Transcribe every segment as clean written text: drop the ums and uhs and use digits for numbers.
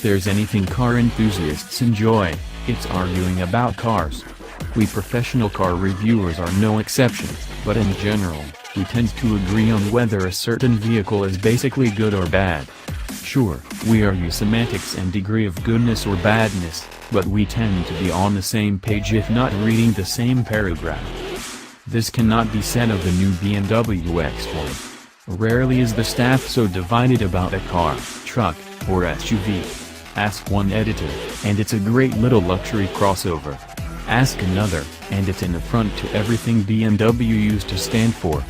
there's anything car enthusiasts enjoy, it's arguing about cars. We professional car reviewers are no exception, but in general, we tend to agree on whether a certain vehicle is basically good or bad. Sure, we argue semantics and degree of goodness or badness, but we tend to be on the same page if not reading the same paragraph. This cannot be said of the new BMW X1. Rarely is the staff so divided about a car, truck, or SUV. Ask one editor, and it's a great little luxury crossover. Ask another, and it's an affront to everything BMW used to stand for.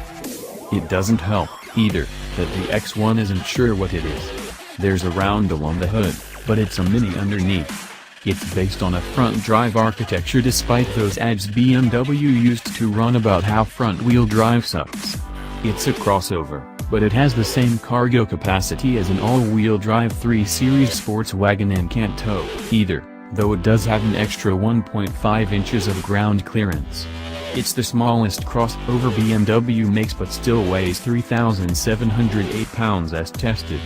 It doesn't help, either, that the X1 isn't sure what it is. There's a roundel on the hood, but it's a Mini underneath. It's based on a front-drive architecture despite those ads BMW used to run about how front-wheel drive sucks. It's a crossover, but it has the same cargo capacity as an all-wheel drive 3 Series sports wagon and can't tow, either, though it does have an extra 1.5 inches of ground clearance. It's the smallest crossover BMW makes but still weighs 3,708 pounds as tested.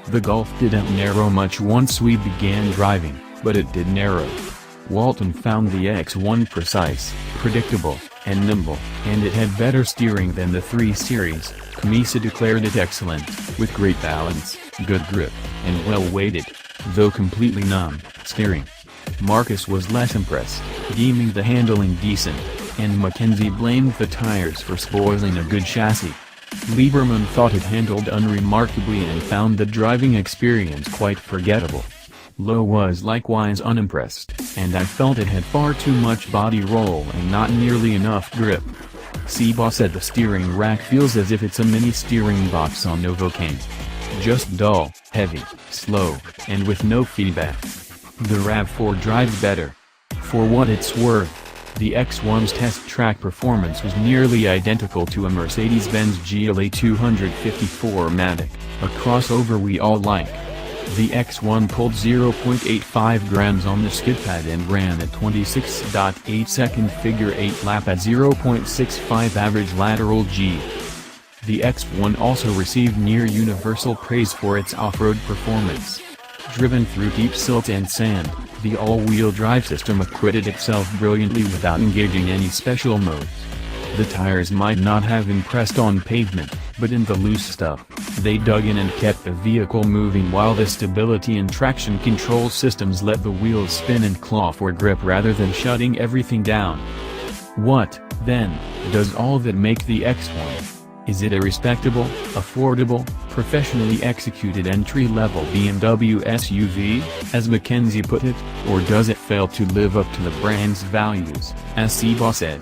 The Golf didn't narrow much once we began driving, but it did narrow. Walton found the X1 precise, predictable, and nimble, and it had better steering than the 3 Series. Camisa declared it excellent, with great balance, good grip, and well-weighted, though completely numb, steering. Marcus was less impressed, deeming the handling decent, and Mackenzie blamed the tires for spoiling a good chassis. Lieberman thought it handled unremarkably and found the driving experience quite forgettable. Lowe was likewise unimpressed, and I felt it had far too much body roll and not nearly enough grip. Seba said the steering rack feels as if it's a mini steering box on Novocaine. Just dull, heavy, slow, and with no feedback. The RAV4 drives better. For what it's worth, the X1's test track performance was nearly identical to a Mercedes-Benz GLA 254 Matic, a crossover we all like. The X1 pulled 0.85 grams on the skid pad and ran at 26.8 second figure 8 lap at 0.65 average lateral G. The X1 also received near universal praise for its off-road performance. Driven through deep silt and sand, the all-wheel drive system acquitted itself brilliantly without engaging any special modes. The tires might not have impressed on pavement, but in the loose stuff, they dug in and kept the vehicle moving while the stability and traction control systems let the wheels spin and claw for grip rather than shutting everything down. What, then, does all that make the X1? Is it a respectable, affordable, professionally executed entry-level BMW SUV, as Mackenzie put it, or does it fail to live up to the brand's values, as Seba said?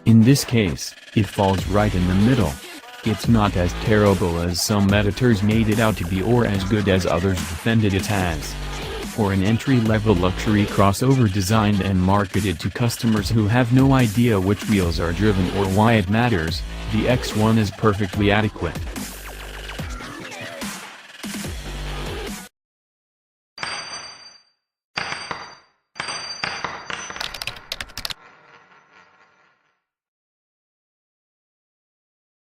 In this case, it falls right in the middle. It's not as terrible as some editors made it out to be or as good as others defended it as. For an entry-level luxury crossover designed and marketed to customers who have no idea which wheels are driven or why it matters, the X1 is perfectly adequate.